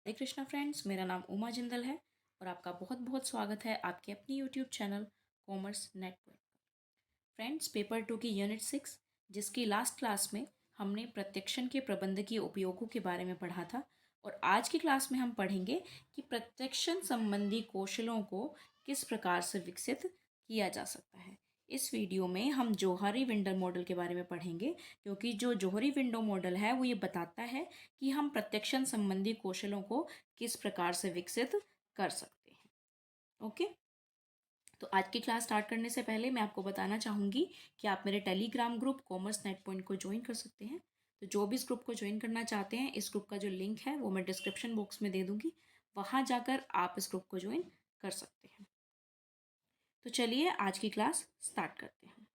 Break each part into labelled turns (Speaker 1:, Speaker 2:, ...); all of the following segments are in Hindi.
Speaker 1: हरे कृष्णा फ्रेंड्स, मेरा नाम उमा जिंदल है और आपका बहुत बहुत स्वागत है आपके अपनी YouTube channel commerce network. Friends, paper 2 की यूनिट 6 जिसकी लास्ट क्लास में हमने प्रत्यक्षण के प्रबंधकीय उपयोगों के बारे में पढ़ा था और आज की क्लास में हम पढ़ेंगे कि प्रत्यक्षण संबंधी कौशलों को किस प्रकार से विकसित किया जा सकता है। इस वीडियो में हम जोहारी विंडो मॉडल के बारे में पढ़ेंगे, क्योंकि जो जोहरी विंडो मॉडल है वो ये बताता है कि हम प्रत्यक्षण संबंधी कौशलों को किस प्रकार से विकसित कर सकते हैं। ओके, तो आज की क्लास स्टार्ट करने से पहले मैं आपको बताना चाहूँगी कि आप मेरे Telegram group commerce net point को ज्वाइन कर सकते हैं। तो जो भी इस ग्रुप को ज्वाइन करना चाहते हैं, इस ग्रुप का जो लिंक है वो मैं डिस्क्रिप्शन बॉक्स में दे दूँगी, वहाँ जाकर आप इस ग्रुप को ज्वाइन कर सकते हैं। तो चलिए आज की क्लास स्टार्ट करते हैं।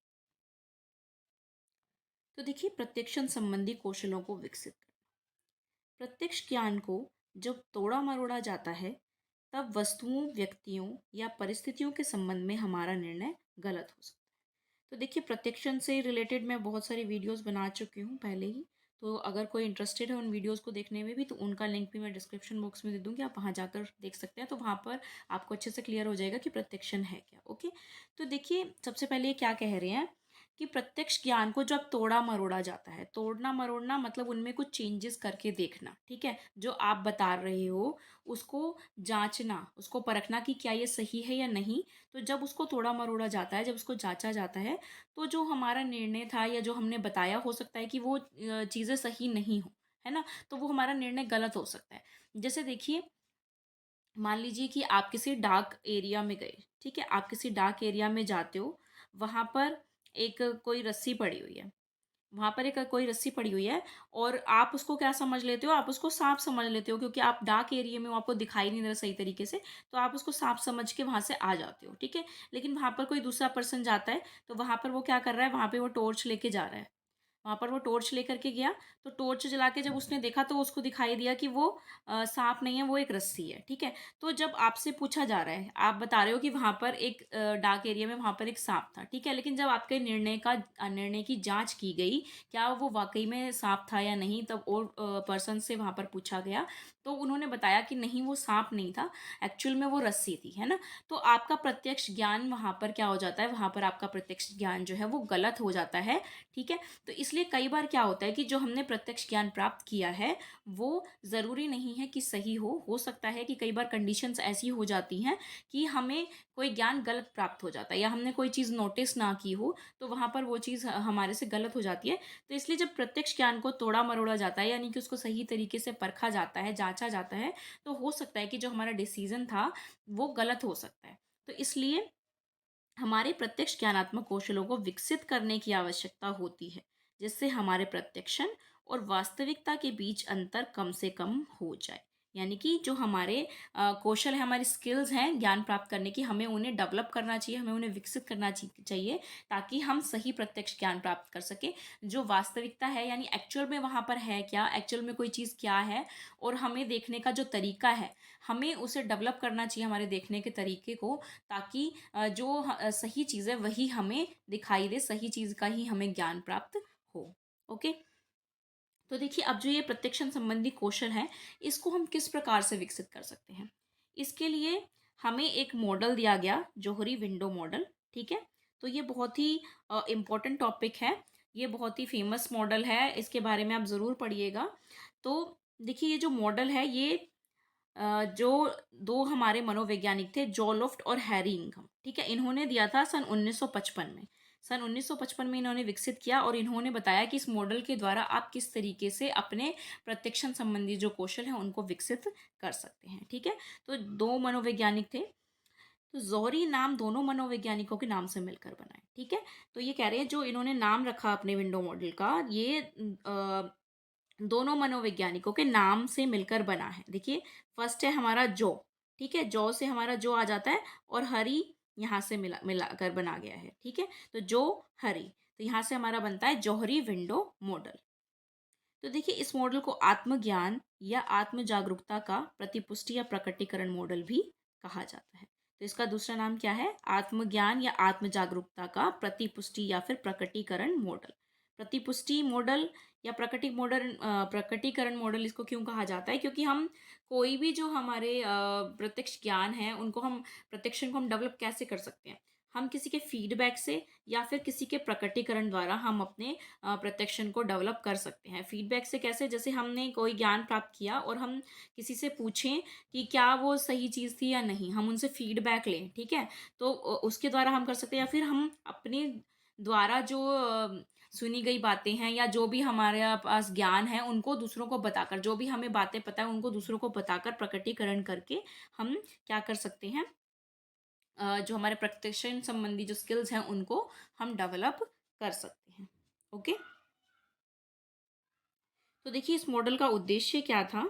Speaker 1: तो देखिए, प्रत्यक्षण संबंधी कौशलों को विकसित करना। प्रत्यक्ष ज्ञान को जब तोड़ा मरोड़ा जाता है, तब वस्तुओं, व्यक्तियों या परिस्थितियों के संबंध में हमारा निर्णय गलत हो सकता है। तो देखिए, प्रत्यक्षण से रिलेटेड मैं बहुत सारी वीडियोस बना चुकी हूँ पहले ही। तो अगर कोई इंटरेस्टेड है उन वीडियोस को देखने में भी, तो उनका लिंक भी मैं डिस्क्रिप्शन बॉक्स में दे दूँगी, आप वहाँ जाकर देख सकते हैं। तो वहाँ पर आपको अच्छे से क्लियर हो जाएगा कि प्रत्यक्षण है क्या। ओके, तो देखिए, सबसे पहले ये क्या कह रहे हैं कि प्रत्यक्ष ज्ञान को जब तोड़ा मरोड़ा जाता है, तोड़ना मरोड़ना मतलब उनमें कुछ चेंजेस करके देखना, ठीक है। जो आप बता रहे हो उसको जांचना, उसको परखना कि क्या ये सही है या नहीं। तो जब उसको तोड़ा मरोड़ा जाता है, जब उसको जांचा जाता है, तो जो हमारा निर्णय था या जो हमने बताया, हो सकता है कि वो चीज़ें सही नहीं हो, है ना। तो वो हमारा निर्णय गलत हो सकता है। जैसे देखिए, मान लीजिए कि आप किसी डार्क एरिया में गए, ठीक है। आप किसी डार्क एरिया में जाते हो, वहाँ पर एक कोई रस्सी पड़ी हुई है, वहाँ पर एक कोई रस्सी पड़ी हुई है और आप उसको क्या समझ लेते हो, आप उसको सांप समझ लेते हो, क्योंकि आप डार्क एरिया में हो, आपको दिखाई नहीं दे रहा सही तरीके से, तो आप उसको सांप समझ के वहाँ से आ जाते हो, ठीक है। लेकिन वहाँ पर कोई दूसरा पर्सन जाता है, तो वहाँ पर वो क्या कर रहा है, वहाँ पे वो टॉर्च लेके जा रहा है। वहाँ पर वो टॉर्च लेकर के गया, तो टॉर्च जला के जब उसने देखा, तो उसको दिखाई दिया कि वो सांप नहीं है, वो एक रस्सी है, ठीक है। तो जब आपसे पूछा जा रहा है, आप बता रहे हो कि वहाँ पर एक डार्क एरिया में वहाँ पर एक सांप था, ठीक है। लेकिन जब आपके निर्णय की जांच की गई, क्या वो वाकई में सांप था या नहीं, तब और पर्सन से वहाँ पर पूछा गया, तो उन्होंने बताया कि नहीं, वो सांप नहीं था, एक्चुअल में वो रस्सी थी, है ना। तो आपका प्रत्यक्ष ज्ञान वहाँ पर क्या हो जाता है, वहाँ पर आपका प्रत्यक्ष ज्ञान जो है वो गलत हो जाता है, ठीक है। तो इसलिए कई बार क्या होता है कि जो हमने प्रत्यक्ष ज्ञान प्राप्त किया है, वो ज़रूरी नहीं है कि सही हो सकता है कि कई बार कंडीशंस ऐसी हो जाती हैं कि हमें कोई ज्ञान गलत प्राप्त हो जाता है, या हमने कोई चीज़ नोटिस ना की हो, तो वहाँ पर वो चीज़ हमारे से गलत हो जाती है। तो इसलिए जब प्रत्यक्ष ज्ञान को तोड़ा मरोड़ा जाता है, यानी कि उसको सही तरीके से परखा जाता है, जांचा जाता है, तो हो सकता है कि जो हमारा डिसीजन था वो गलत हो सकता है। तो इसलिए हमारे प्रत्यक्ष ज्ञानात्मक कौशलों को विकसित करने की आवश्यकता होती है, जिससे हमारे प्रत्यक्षण और वास्तविकता के बीच अंतर कम से कम हो जाए। यानी कि जो हमारे कौशल है, हमारी स्किल्स हैं ज्ञान प्राप्त करने की, हमें उन्हें डेवलप करना चाहिए, हमें उन्हें विकसित करना चाहिए, ताकि हम सही प्रत्यक्ष ज्ञान प्राप्त कर सकें। जो वास्तविकता है, यानी एक्चुअल में वहाँ पर है क्या, एक्चुअल में कोई चीज़ क्या है, और हमें देखने का जो तरीका है, हमें उसे डेवलप करना चाहिए, हमारे देखने के तरीके को, ताकि जो सही चीज़ है वही हमें दिखाई दे, सही चीज़ का ही हमें ज्ञान प्राप्त हो। ओके, तो देखिए, अब जो ये प्रत्यक्षण संबंधी कौशल है, इसको हम किस प्रकार से विकसित कर सकते हैं। इसके लिए हमें एक मॉडल दिया गया, जोहरी विंडो मॉडल, ठीक है। तो ये बहुत ही इम्पोर्टेंट टॉपिक है, ये बहुत ही फेमस मॉडल है, इसके बारे में आप ज़रूर पढ़िएगा। तो देखिए, ये जो मॉडल है, ये जो दो हमारे मनोवैज्ञानिक थे, जॉलोफ्ट और हैरी इंघम, ठीक है, इन्होंने दिया था सन 1955 में। सन 1955 में इन्होंने विकसित किया और इन्होंने बताया कि इस मॉडल के द्वारा आप किस तरीके से अपने प्रत्यक्षण संबंधी जो कौशल हैं उनको विकसित कर सकते हैं, ठीक है। तो दो मनोवैज्ञानिक थे, तो जोहरी नाम दोनों मनोवैज्ञानिकों के नाम से मिलकर बना है, ठीक है। तो ये कह रहे हैं, जो इन्होंने नाम रखा अपने विंडो मॉडल का, ये दोनों मनोवैज्ञानिकों के नाम से मिलकर बना है। देखिए, फर्स्ट है हमारा जो, ठीक है, जो से हमारा जो आ जाता है, और हरी यहाँ से मिला मिलाकर बना गया है, ठीक है। तो जो हरी, तो यहाँ से हमारा बनता है जौहरी विंडो मॉडल। तो देखिए, इस मॉडल को आत्मज्ञान या आत्म जागरूकता का प्रतिपुष्टि या प्रकटीकरण मॉडल भी कहा जाता है। तो इसका दूसरा नाम क्या है, आत्मज्ञान या आत्म जागरूकता का प्रतिपुष्टि या फिर प्रकटीकरण मॉडल। प्रतिपुष्टि मॉडल या प्रकटीकरण मॉडल इसको क्यों कहा जाता है? क्योंकि हम कोई भी जो हमारे प्रत्यक्ष ज्ञान है उनको हम प्रत्यक्षण को हम डेवलप कैसे कर सकते हैं? हम किसी के फीडबैक से या फिर किसी के प्रकटीकरण द्वारा हम अपने प्रत्यक्षण को डेवलप कर सकते हैं। फीडबैक से कैसे? जैसे हमने कोई ज्ञान प्राप्त किया और हम किसी से पूछें कि क्या वो सही चीज़ थी या नहीं, हम उनसे फीडबैक लें, ठीक है? तो उसके द्वारा हम कर सकते हैं, या फिर हम अपने द्वारा जो सुनी गई बातें हैं या जो भी हमारे पास ज्ञान है उनको दूसरों को बताकर, जो भी हमें बातें पता है उनको दूसरों को बताकर प्रकटीकरण करके हम क्या कर सकते हैं, जो हमारे प्रत्यक्षण संबंधी जो स्किल्स हैं उनको हम डेवलप कर सकते हैं। ओके, तो देखिए इस मॉडल का उद्देश्य क्या था?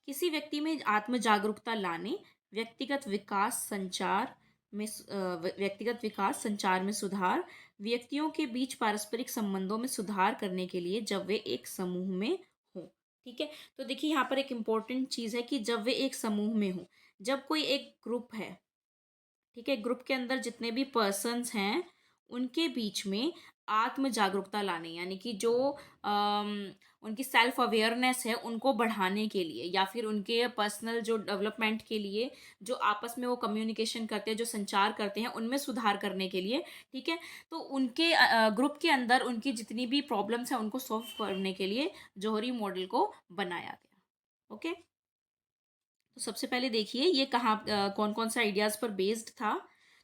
Speaker 1: किसी व्यक्ति में आत्म जागरूकता लाने, व्यक्तिगत विकास संचार व्यक्तिगत विकास संचार में सुधार, व्यक्तियों के बीच पारस्परिक संबंधों में सुधार करने के लिए जब वे एक समूह में हों। ठीक है, तो देखिए यहाँ पर एक इम्पोर्टेंट चीज़ है कि जब वे एक समूह में हों, जब कोई एक ग्रुप है, ठीक है, ग्रुप के अंदर जितने भी पर्सन्स हैं उनके बीच में आत्म जागरूकता लाने, यानी कि जो उनकी सेल्फ अवेयरनेस है उनको बढ़ाने के लिए, या फिर उनके पर्सनल जो डेवलपमेंट के लिए, जो आपस में वो कम्युनिकेशन करते हैं, जो संचार करते हैं, उनमें सुधार करने के लिए, ठीक है, तो उनके ग्रुप के अंदर उनकी जितनी भी प्रॉब्लम्स हैं उनको सॉल्व करने के लिए जोहरी मॉडल को बनाया गया। ओके, तो सबसे पहले देखिए ये कहाँ कौन कौन सा आइडियाज़ पर बेस्ड था।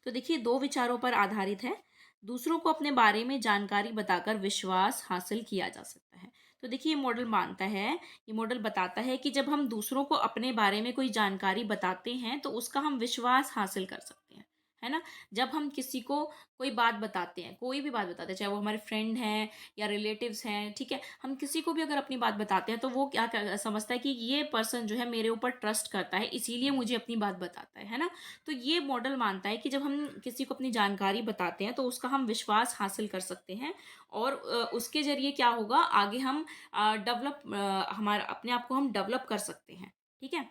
Speaker 1: तो देखिए दो विचारों पर आधारित है। दूसरों को अपने बारे में जानकारी बताकर विश्वास हासिल किया जा सकता है। तो देखिए ये मॉडल मानता है, ये मॉडल बताता है कि जब हम दूसरों को अपने बारे में कोई जानकारी बताते हैं तो उसका हम विश्वास हासिल कर सकते हैं, है ना? जब हम किसी को कोई बात बताते हैं, कोई भी बात बताते हैं, चाहे वो हमारे फ्रेंड हैं या रिलेटिव्स हैं, ठीक है, हम किसी को भी अगर अपनी बात बताते हैं तो वो समझता है कि ये पर्सन जो है मेरे ऊपर ट्रस्ट करता है, इसीलिए मुझे अपनी बात बताता है ना? तो ये मॉडल मानता है कि जब हम किसी को अपनी जानकारी बताते हैं तो उसका हम विश्वास हासिल कर सकते हैं, और उसके जरिए क्या होगा, आगे हम हमारा अपने आप को हम डेवलप कर सकते हैं। ठीक है,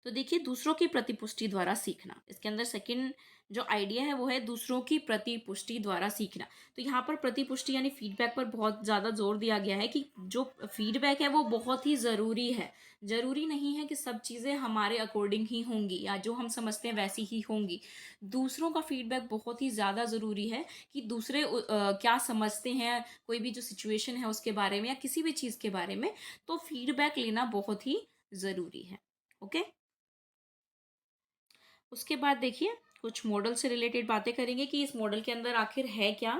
Speaker 1: तो देखिए दूसरों की प्रतिपुष्टि द्वारा सीखना, इसके अंदर सेकंड जो आइडिया है वो है दूसरों की प्रतिपुष्टि द्वारा सीखना। तो यहाँ पर प्रतिपुष्टि यानी फीडबैक पर बहुत ज़्यादा जोर दिया गया है कि जो फीडबैक है वो बहुत ही ज़रूरी है। ज़रूरी नहीं है कि सब चीज़ें हमारे अकॉर्डिंग ही होंगी या जो हम समझते हैं वैसी ही होंगी। दूसरों का फीडबैक बहुत ही ज़्यादा ज़रूरी है कि दूसरे क्या समझते हैं कोई भी जो सिचुएशन है उसके बारे में या किसी भी चीज़ के बारे में, तो फीडबैक लेना बहुत ही ज़रूरी है। ओके, उसके बाद देखिए कुछ मॉडल से रिलेटेड बातें करेंगे कि इस मॉडल के अंदर आखिर है क्या।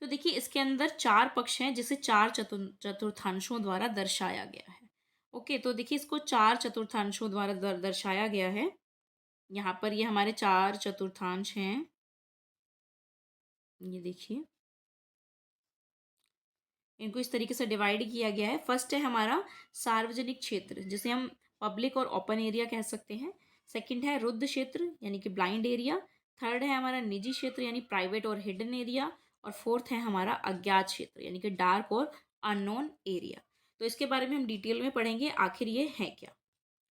Speaker 1: तो देखिए इसके अंदर चार पक्ष हैं जिसे चार चतुर्थांशों द्वारा दर्शाया गया है। ओके, तो देखिए इसको चार चतुर्थांशों द्वारा दर्शाया गया है। यहाँ पर ये हमारे चार चतुर्थांश हैं, ये देखिए इनको इस तरीके से डिवाइड किया गया है। फर्स्ट है हमारा सार्वजनिक क्षेत्र, जिसे हम पब्लिक और ओपन एरिया कह सकते हैं। सेकंड है रुद्ध क्षेत्र यानी कि ब्लाइंड एरिया। थर्ड है हमारा निजी क्षेत्र यानी प्राइवेट और हिडन एरिया। और फोर्थ है हमारा अज्ञात क्षेत्र यानी कि डार्क और अननोन एरिया। तो इसके बारे में हम डिटेल में पढ़ेंगे आखिर ये है क्या।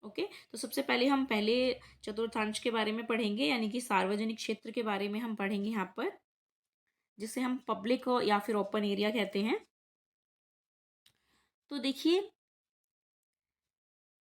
Speaker 1: ओके, तो सबसे पहले हम पहले चतुर्थांश के बारे में पढ़ेंगे यानी कि सार्वजनिक क्षेत्र के बारे में हम पढ़ेंगे यहाँ पर, जिसे हम पब्लिक या फिर ओपन एरिया कहते हैं। तो देखिए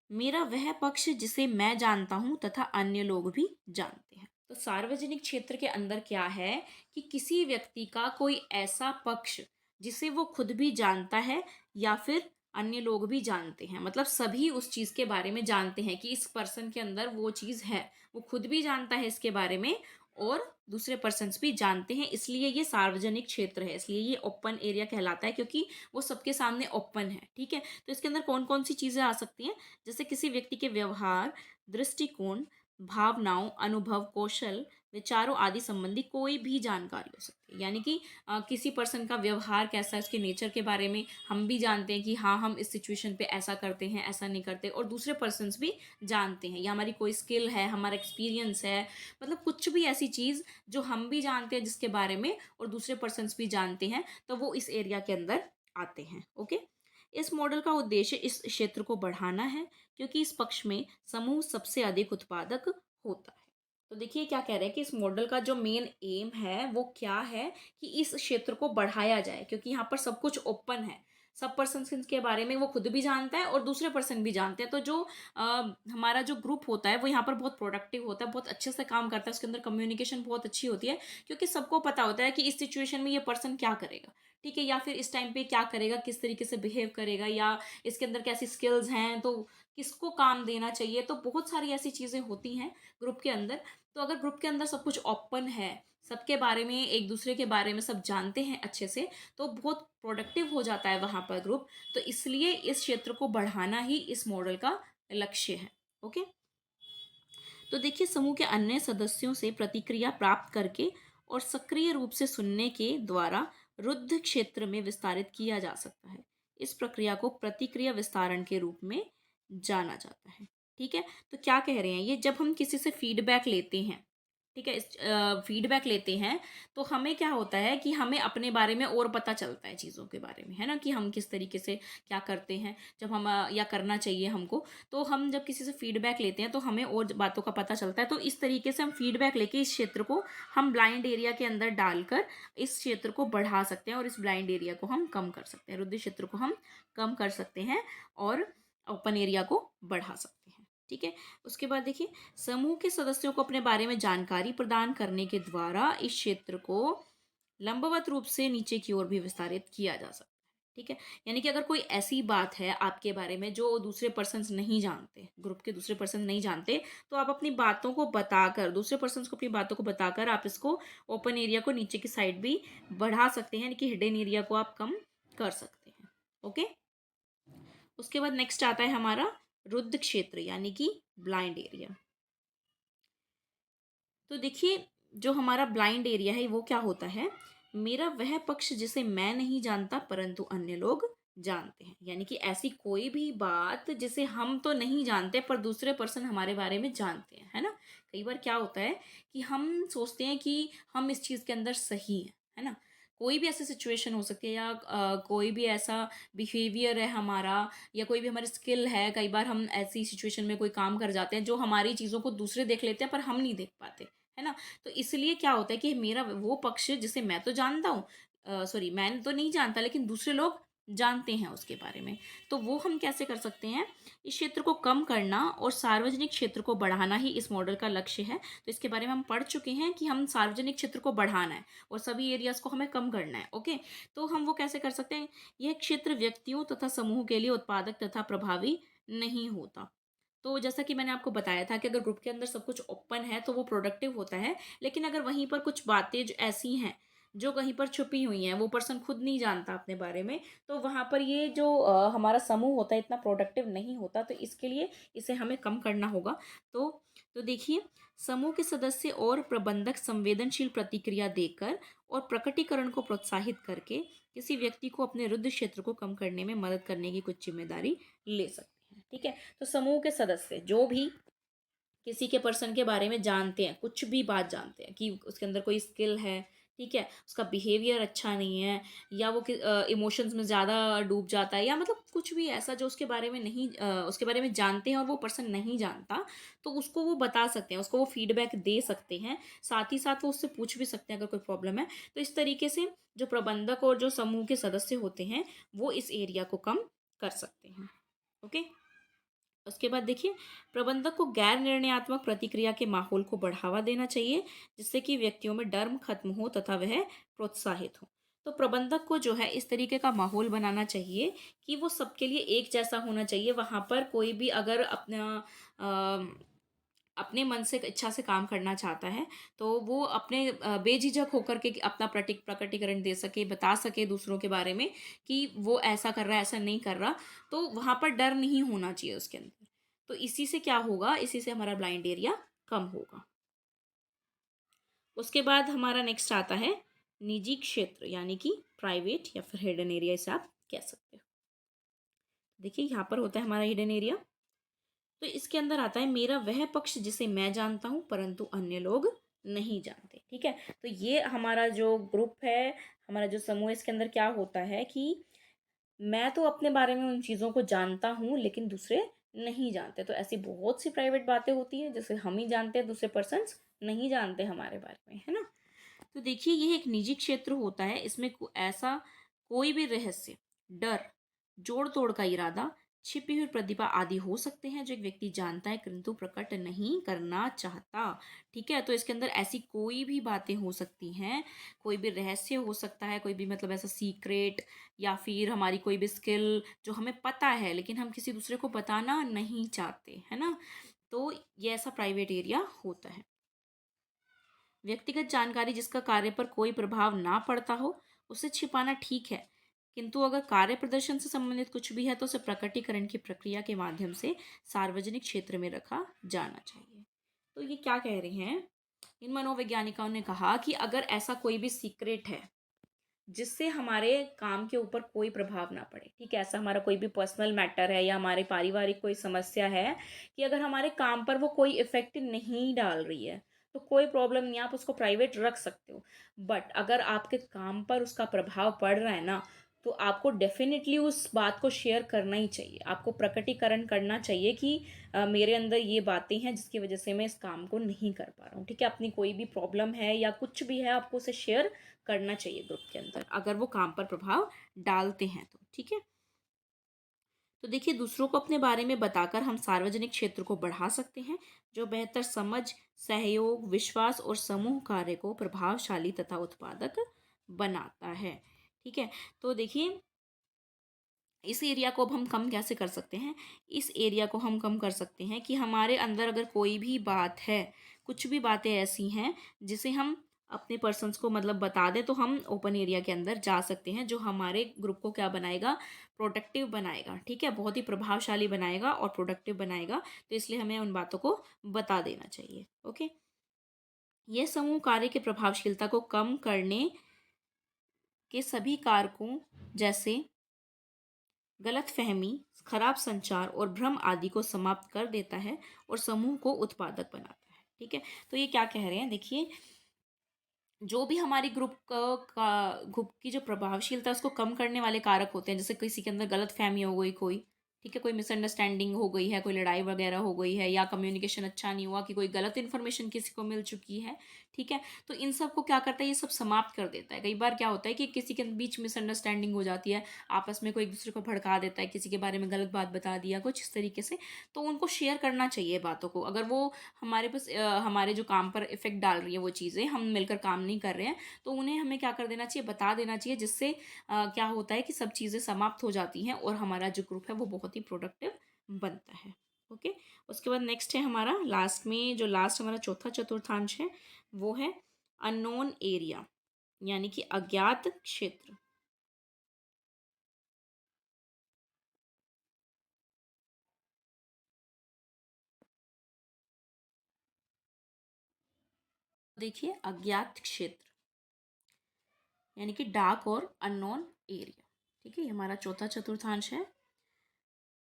Speaker 1: मेरा वह पक्ष जिसे मैं जानता हूं तथा अन्य लोग भी जानते हैं। तो सार्वजनिक क्षेत्र के अंदर क्या है कि किसी व्यक्ति का कोई ऐसा पक्ष जिसे वो खुद भी जानता है या फिर अन्य लोग भी जानते हैं, मतलब सभी उस चीज के बारे में जानते हैं कि इस पर्सन के अंदर वो चीज है, वो खुद भी जानता है इसके बारे में और दूसरे पर्सन्स भी जानते हैं, इसलिए ये सार्वजनिक क्षेत्र है, इसलिए ये ओपन एरिया कहलाता है क्योंकि वो सबके सामने ओपन है। ठीक है, तो इसके अंदर कौन कौन सी चीजें आ सकती हैं, जैसे किसी व्यक्ति के व्यवहार, दृष्टिकोण, भावनाओं, अनुभव, कौशल, विचारों आदि संबंधी कोई भी जानकारी हो सकती है, यानी कि किसी पर्सन का व्यवहार कैसा है, उसके नेचर के बारे में हम भी जानते हैं कि हाँ हम इस सिचुएशन पे ऐसा करते हैं ऐसा नहीं करते, और दूसरे पर्सन्स भी जानते हैं, या हमारी कोई स्किल है, हमारा एक्सपीरियंस है, मतलब कुछ भी ऐसी चीज़ जो हम भी जानते हैं जिसके बारे में और दूसरे पर्सन्स भी जानते हैं, तो वो इस एरिया के अंदर आते हैं। ओके, इस मॉडल का उद्देश्य इस क्षेत्र को बढ़ाना है क्योंकि इस पक्ष में समूह सबसे अधिक उत्पादक होता है। तो देखिए क्या कह रहे हैं कि इस मॉडल का जो मेन एम है वो क्या है कि इस क्षेत्र को बढ़ाया जाए, क्योंकि यहाँ पर सब कुछ ओपन है, सब पर्सन के बारे में वो खुद भी जानता है और दूसरे पर्सन भी जानते हैं। तो जो हमारा जो ग्रुप होता है वो यहाँ पर बहुत प्रोडक्टिव होता है, बहुत अच्छे से काम करता है, उसके अंदर कम्युनिकेशन बहुत अच्छी होती है, क्योंकि सबको पता होता है कि इस सिचुएशन में ये पर्सन क्या करेगा, ठीक है, या फिर इस टाइम पे क्या करेगा, किस तरीके से बिहेव करेगा, या इसके अंदर कैसी स्किल्स हैं, तो किसको काम देना चाहिए। तो बहुत सारी ऐसी चीज़ें होती हैं ग्रुप के अंदर। तो अगर ग्रुप के अंदर सब कुछ ओपन है, सबके बारे में, एक दूसरे के बारे में सब जानते हैं अच्छे से, तो बहुत प्रोडक्टिव हो जाता है वहाँ पर ग्रुप। तो इसलिए इस क्षेत्र को बढ़ाना ही इस मॉडल का लक्ष्य है। ओके। तो देखिए, समूह के अन्य सदस्यों से प्रतिक्रिया प्राप्त करके और सक्रिय रूप से सुनने के द्वारा रुद्ध क्षेत्र में विस्तारित किया जा सकता है। इस प्रक्रिया को प्रतिक्रिया विस्तारण के रूप में जाना जाता है। ठीक है। तो क्या कह रहे हैं ये, जब हम किसी से फीडबैक लेते हैं, ठीक है, इस फीडबैक लेते हैं, तो हमें क्या होता है कि हमें अपने बारे में और पता चलता है, चीज़ों के बारे में, है ना, कि हम किस तरीके से क्या करते हैं, जब हम या करना चाहिए हमको। तो हम जब किसी से फीडबैक लेते हैं तो हमें और बातों का पता चलता है। तो इस तरीके से हम फीडबैक लेके इस क्षेत्र को हम ब्लाइंड एरिया के अंदर डालकर इस क्षेत्र को बढ़ा सकते हैं और इस ब्लाइंड एरिया को हम कम कर सकते हैं, रुद्ध क्षेत्र को हम कम कर सकते हैं और ओपन एरिया को बढ़ा सकते हैं। ठीक है। उसके बाद देखिए, समूह के सदस्यों को अपने बारे में जानकारी प्रदान करने के द्वारा इस क्षेत्र को लंबवत रूप से नीचे की ओर भी विस्तारित किया जा सकता है। ठीक है। यानी कि अगर कोई ऐसी बात है आपके बारे में जो दूसरे पर्सन नहीं जानते, ग्रुप के दूसरे पर्सन नहीं जानते, तो आप अपनी बातों को बताकर, दूसरे पर्सन को अपनी बातों को बताकर आप इसको ओपन एरिया को नीचे की साइड भी बढ़ा सकते हैं, यानी कि हिडन एरिया को आप कम कर सकते हैं। ओके। उसके बाद नेक्स्ट आता है हमारा रुद्ध क्षेत्र, यानी कि ब्लाइंड एरिया। तो देखिए, जो हमारा ब्लाइंड एरिया है वो क्या होता है, मेरा वह पक्ष जिसे मैं नहीं जानता परंतु अन्य लोग जानते हैं। यानी कि ऐसी कोई भी बात जिसे हम तो नहीं जानते पर दूसरे पर्सन हमारे बारे में जानते हैं, है ना। कई बार क्या होता है कि हम सोचते हैं कि हम इस चीज़ के अंदर सही है ना। कोई भी ऐसी सिचुएशन हो सकती है, या कोई भी ऐसा बिहेवियर है हमारा, या कोई भी हमारी स्किल है। कई बार हम ऐसी सिचुएशन में कोई काम कर जाते हैं जो हमारी चीज़ों को दूसरे देख लेते हैं पर हम नहीं देख पाते, है ना। तो इसलिए क्या होता है कि मेरा वो पक्ष जिसे मैं तो जानता हूँ, सॉरी, मैं तो नहीं जानता लेकिन दूसरे लोग जानते हैं उसके बारे में, तो वो हम कैसे कर सकते हैं, इस क्षेत्र को कम करना और सार्वजनिक क्षेत्र को बढ़ाना ही इस मॉडल का लक्ष्य है। तो इसके बारे में हम पढ़ चुके हैं कि हम सार्वजनिक क्षेत्र को बढ़ाना है और सभी एरियाज को हमें कम करना है। ओके। तो हम वो कैसे कर सकते हैं, यह क्षेत्र व्यक्तियों तथा समूह के लिए उत्पादक तथा प्रभावी नहीं होता। तो जैसा कि मैंने आपको बताया था कि अगर ग्रुप के अंदर सब कुछ ओपन है तो वो प्रोडक्टिव होता है, लेकिन अगर वहीं पर कुछ बातें जो ऐसी हैं जो कहीं पर छुपी हुई हैं, वो पर्सन खुद नहीं जानता अपने बारे में, तो वहाँ पर ये जो हमारा समूह होता है इतना प्रोडक्टिव नहीं होता। तो इसके लिए इसे हमें कम करना होगा। तो देखिए, समूह के सदस्य और प्रबंधक संवेदनशील प्रतिक्रिया देकर और प्रकटीकरण को प्रोत्साहित करके किसी व्यक्ति को अपने रुद्ध क्षेत्र को कम करने में मदद करने की कुछ जिम्मेदारी ले सकते हैं। ठीक है। तो समूह के सदस्य जो भी किसी के पर्सन के बारे में जानते हैं, कुछ भी बात जानते हैं कि उसके अंदर कोई स्किल है, ठीक है, उसका बिहेवियर अच्छा नहीं है, या वो इमोशंस में ज़्यादा डूब जाता है, या मतलब कुछ भी ऐसा जो उसके बारे में नहीं, उसके बारे में जानते हैं और वो पर्सन नहीं जानता, तो उसको वो बता सकते हैं, उसको वो फीडबैक दे सकते हैं। साथ ही साथ वो उससे पूछ भी सकते हैं अगर कोई प्रॉब्लम है। तो इस तरीके से जो प्रबंधक और जो समूह के सदस्य होते हैं वो इस एरिया को कम कर सकते हैं। ओके। उसके बाद देखिए, प्रबंधक को गैर निर्णयात्मक प्रतिक्रिया के माहौल को बढ़ावा देना चाहिए, जिससे कि व्यक्तियों में डर खत्म हो तथा वह प्रोत्साहित हो। तो प्रबंधक को जो है इस तरीके का माहौल बनाना चाहिए कि वो सबके लिए एक जैसा होना चाहिए। वहाँ पर कोई भी अगर अपने मन से इच्छा से काम करना चाहता है तो वो अपने बेझिझक होकर के अपना प्रकटीकरण दे सके, बता सके दूसरों के बारे में कि वो ऐसा कर रहा है, ऐसा नहीं कर रहा। तो वहाँ पर डर नहीं होना चाहिए उसके अंदर। तो इसी से क्या होगा, इसी से हमारा ब्लाइंड एरिया कम होगा। उसके बाद हमारा नेक्स्ट आता है निजी क्षेत्र, यानी कि प्राइवेट या फिर हिडन एरिया, इसे आप कह सकते हो। देखिए, यहाँ पर होता है हमारा हिडन एरिया। तो इसके अंदर आता है मेरा वह पक्ष जिसे मैं जानता हूँ परंतु अन्य लोग नहीं जानते। ठीक है। तो ये हमारा जो ग्रुप है, हमारा जो समूह है, इसके अंदर क्या होता है कि मैं तो अपने बारे में उन चीज़ों को जानता हूँ लेकिन दूसरे नहीं जानते। तो ऐसी बहुत सी प्राइवेट बातें होती हैं जिसे हम ही जानते हैं, दूसरे पर्सन्स नहीं जानते हमारे बारे में, है ना। तो देखिए ये एक निजी क्षेत्र होता है, इसमें ऐसा कोई भी रहस्य, डर, जोड़ तोड़ का इरादा, छिपी हुई प्रतिभा आदि हो सकते हैं जो एक व्यक्ति जानता है किंतु प्रकट नहीं करना चाहता। ठीक है, तो इसके अंदर ऐसी कोई भी बातें हो सकती हैं, कोई भी रहस्य हो सकता है, कोई भी मतलब ऐसा सीक्रेट, या फिर हमारी कोई भी स्किल जो हमें पता है लेकिन हम किसी दूसरे को बताना नहीं चाहते, है ना। तो ये ऐसा प्राइवेट एरिया होता है। व्यक्तिगत जानकारी जिसका कार्य पर कोई प्रभाव ना पड़ता हो उसे छिपाना ठीक है, किंतु अगर कार्य प्रदर्शन से संबंधित कुछ भी है तो उसे प्रकटीकरण की प्रक्रिया के माध्यम से सार्वजनिक क्षेत्र में रखा जाना चाहिए। तो ये क्या कह रहे हैं, इन मनोवैज्ञानिकों ने कहा कि अगर ऐसा कोई भी सीक्रेट है जिससे हमारे काम के ऊपर कोई प्रभाव ना पड़े, ठीक है, ऐसा हमारा कोई भी पर्सनल मैटर है या हमारे पारिवारिक कोई समस्या है कि अगर हमारे काम पर वो कोई इफेक्ट नहीं डाल रही है तो कोई प्रॉब्लम नहीं, आप उसको प्राइवेट रख सकते हो। बट अगर आपके काम पर उसका प्रभाव पड़ रहा है ना, तो आपको डेफिनेटली उस बात को शेयर करना ही चाहिए, आपको प्रकटीकरण करना चाहिए कि मेरे अंदर ये बातें हैं जिसकी वजह से मैं इस काम को नहीं कर पा रहा हूँ, ठीक है। अपनी कोई भी प्रॉब्लम है या कुछ भी है आपको उसे शेयर करना चाहिए ग्रुप के अंदर, अगर वो काम पर प्रभाव डालते हैं तो, ठीक है। तो देखिए दूसरों को अपने बारे में बताकर हम सार्वजनिक क्षेत्र को बढ़ा सकते हैं, जो बेहतर समझ, सहयोग, विश्वास और समूह कार्य को प्रभावशाली तथा उत्पादक बनाता है। ठीक है, तो देखिए इस एरिया को अब हम कम कैसे कर सकते हैं, इस एरिया को हम कम कर सकते हैं कि हमारे अंदर अगर कोई भी बात है, कुछ भी बातें ऐसी हैं जिसे हम अपने पर्सन्स को मतलब बता दें, तो हम ओपन एरिया के अंदर जा सकते हैं, जो हमारे ग्रुप को क्या बनाएगा, प्रोडक्टिव बनाएगा, ठीक है, बहुत ही प्रभावशाली बनाएगा और प्रोडक्टिव बनाएगा। तो इसलिए हमें उन बातों को बता देना चाहिए। ओके, ये समूह कार्य की प्रभावशीलता को कम करने के सभी कारकों जैसे गलतफहमी, खराब संचार और भ्रम आदि को समाप्त कर देता है और समूह को उत्पादक बनाता है। ठीक है, तो ये क्या कह रहे हैं, देखिए जो भी हमारी ग्रुप की जो प्रभावशीलता है उसको कम करने वाले कारक होते हैं, जैसे किसी के अंदर गलतफहमी हो गई कोई, ठीक है, कोई मिसअंडरस्टैंडिंग हो गई है, कोई लड़ाई वगैरह हो गई है, या कम्युनिकेशन अच्छा नहीं हुआ, कि कोई गलत इन्फॉर्मेशन किसी को मिल चुकी है, ठीक है, तो इन सब को क्या करता है, ये सब समाप्त कर देता है। कई बार क्या होता है कि किसी के बीच मिसअंडरस्टैंडिंग हो जाती है, आपस में कोई एक दूसरे को भड़का देता है, किसी के बारे में गलत बात बता दिया कुछ इस तरीके से, तो उनको शेयर करना चाहिए बातों को। अगर वो हमारे पास हमारे जो काम पर इफेक्ट डाल रही है वो चीज़ें, हम मिलकर काम नहीं कर रहे हैं, तो उन्हें हमें क्या कर देना चाहिए, बता देना चाहिए, जिससे क्या होता है कि सब चीज़ें समाप्त हो जाती हैं और हमारा जो ग्रुप है वो बहुत ही प्रोडक्टिव बनता है। ओके, उसके बाद नेक्स्ट है हमारा लास्ट में, जो लास्ट हमारा चौथा चतुर्थांश है वो है अननोन एरिया, यानी कि अज्ञात क्षेत्र। देखिए अज्ञात क्षेत्र यानी कि डार्क और अननोन एरिया, ठीक है, ये हमारा चौथा चतुर्थांश है।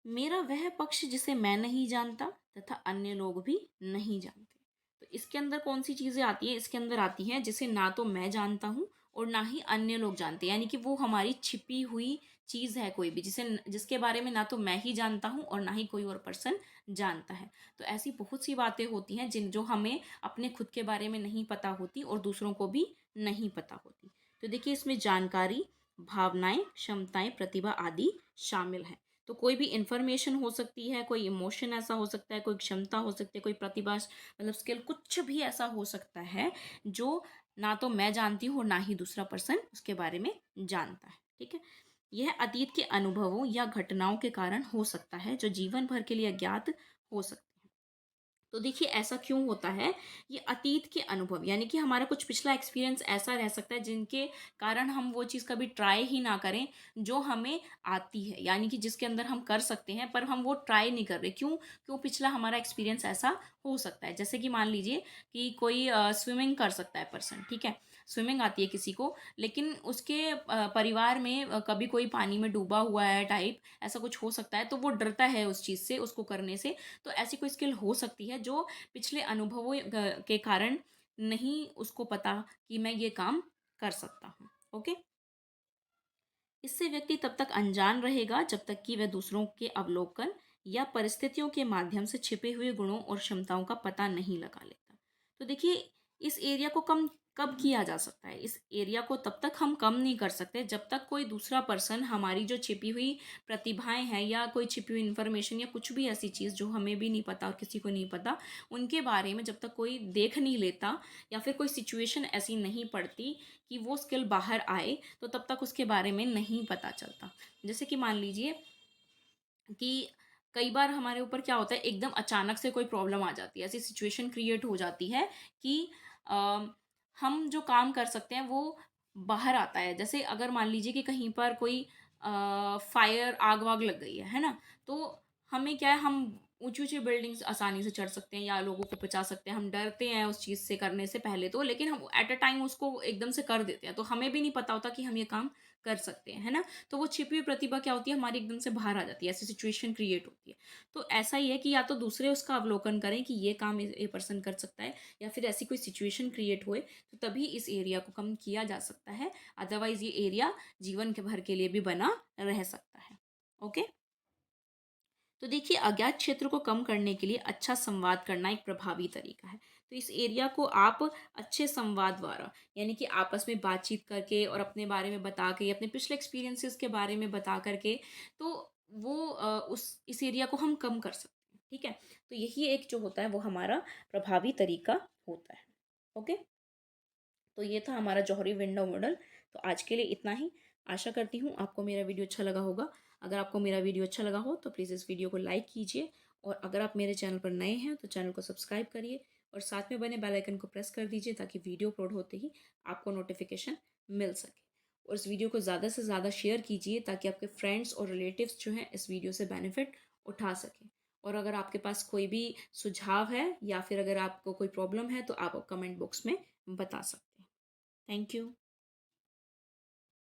Speaker 1: मेरा वह पक्ष जिसे मैं नहीं जानता तथा अन्य लोग भी नहीं जानते। तो इसके अंदर कौन सी चीज़ें आती हैं, इसके अंदर आती हैं जिसे ना तो मैं जानता हूँ और ना ही अन्य लोग जानते हैं, यानी कि वो हमारी छिपी हुई चीज़ है कोई भी, जिसके बारे में ना तो मैं ही जानता हूँ और ना ही कोई और पर्सन जानता है। तो ऐसी बहुत सी बातें होती हैं जो हमें अपने खुद के बारे में नहीं पता होती और दूसरों को भी नहीं पता होती। तो देखिए इसमें जानकारी, भावनाएं, क्षमताएं, प्रतिभा आदि शामिल है। तो कोई भी इंफॉर्मेशन हो सकती है, कोई इमोशन ऐसा हो सकता है, कोई क्षमता हो सकती है, कोई प्रतिभा मतलब स्किल, कुछ भी ऐसा हो सकता है जो ना तो मैं जानती हूँ और ना ही दूसरा पर्सन उसके बारे में जानता है। ठीक है, यह अतीत के अनुभवों या घटनाओं के कारण हो सकता है जो जीवन भर के लिए अज्ञात हो सकते हैं। तो देखिए ऐसा क्यों होता है, ये अतीत के अनुभव, यानी कि हमारा कुछ पिछला एक्सपीरियंस ऐसा रह सकता है जिनके कारण हम वो चीज़ कभी ट्राई ही ना करें जो हमें आती है, यानी कि जिसके अंदर हम कर सकते हैं पर हम वो ट्राई नहीं कर रहे, क्यों, क्यों पिछला हमारा एक्सपीरियंस ऐसा हो सकता है। जैसे कि मान लीजिए कि कोई स्विमिंग कर सकता है पर्सन, ठीक है, स्विमिंग आती है किसी को, लेकिन उसके परिवार में कभी कोई पानी में डूबा हुआ है टाइप, ऐसा कुछ हो सकता है, तो वो डरता है उस चीज़ से, उसको करने से। तो ऐसी कोई स्किल हो सकती है जो पिछले अनुभवों के कारण नहीं उसको पता कि मैं ये काम कर सकता हूँ। ओके, इससे व्यक्ति तब तक अनजान रहेगा जब तक कि वह दूसरों के अवलोकन या परिस्थितियों के माध्यम से छिपे हुए गुणों और क्षमताओं का पता नहीं लगा लेता। तो देखिए, इस एरिया को कम कब किया जा सकता है? इस एरिया को तब तक हम कम नहीं कर सकते जब तक कोई दूसरा पर्सन हमारी जो छिपी हुई प्रतिभाएँ हैं या कोई छिपी हुई इन्फॉर्मेशन या कुछ भी ऐसी चीज़ जो हमें भी नहीं पता और किसी को नहीं पता, उनके बारे में जब तक कोई देख नहीं लेता या फिर कोई सिचुएशन ऐसी नहीं पड़ती कि वो स्किल बाहर आए, तो तब तक उसके बारे में नहीं पता चलता। जैसे कि मान लीजिए कि कई बार हमारे ऊपर क्या होता है, एकदम अचानक से कोई प्रॉब्लम आ जाती है, ऐसी सिचुएशन क्रिएट हो जाती है कि अ, हम जो काम कर सकते हैं वो बाहर आता है। जैसे अगर मान लीजिए कि कहीं पर कोई फायर आग वाग लग गई है ना? तो हमें क्या है, हम ऊंची ऊंची बिल्डिंग्स आसानी से चढ़ सकते हैं या लोगों को बचा सकते हैं, हम डरते हैं उस चीज़ से करने से पहले तो, लेकिन हम एट अ टाइम उसको एकदम से कर देते हैं, तो हमें भी नहीं पता होता कि हम ये काम कर सकते हैं, है ना? तो वो छिपी हुई प्रतिभा क्या होती है, हमारी एकदम से बाहर आ जाती है, ऐसी सिचुएशन क्रिएट होती है। तो ऐसा ही है कि या तो दूसरे उसका अवलोकन करें कि ये काम ये पर्सन कर सकता है, या फिर ऐसी कोई सिचुएशन क्रिएट होए, तो तभी इस एरिया को कम किया जा सकता है। अदरवाइज ये एरिया जीवन के भर के लिए भी बना रह सकता है। ओके। तो देखिए, अज्ञात क्षेत्र को कम करने के लिए अच्छा संवाद करना एक प्रभावी तरीका है। तो इस एरिया को आप अच्छे संवाद द्वारा, यानी कि आपस में बातचीत करके और अपने बारे में बता के, अपने पिछले एक्सपीरियंसेस के बारे में बता करके, तो वो उस इस एरिया को हम कम कर सकते हैं। ठीक है? तो यही एक जो होता है वो हमारा प्रभावी तरीका होता है। ओके। तो ये था हमारा जौहरी विंडो मॉडल। तो आज के लिए इतना ही। आशा करती हूँ आपको मेरा वीडियो अच्छा लगा होगा। अगर आपको मेरा वीडियो अच्छा लगा हो तो प्लीज़ इस वीडियो को लाइक कीजिए, और अगर आप मेरे चैनल पर नए हैं तो चैनल को सब्सक्राइब करिए और साथ में बने बेल आइकन को प्रेस कर दीजिए ताकि वीडियो अपलोड होते ही आपको नोटिफिकेशन मिल सके। और इस वीडियो को ज़्यादा से ज़्यादा शेयर कीजिए ताकि आपके फ्रेंड्स और रिलेटिव्स जो हैं इस वीडियो से बेनिफिट उठा सकें। और अगर आपके पास कोई भी सुझाव है या फिर अगर आपको कोई प्रॉब्लम है तो आप कमेंट बॉक्स में बता सकते हैं। Thank you.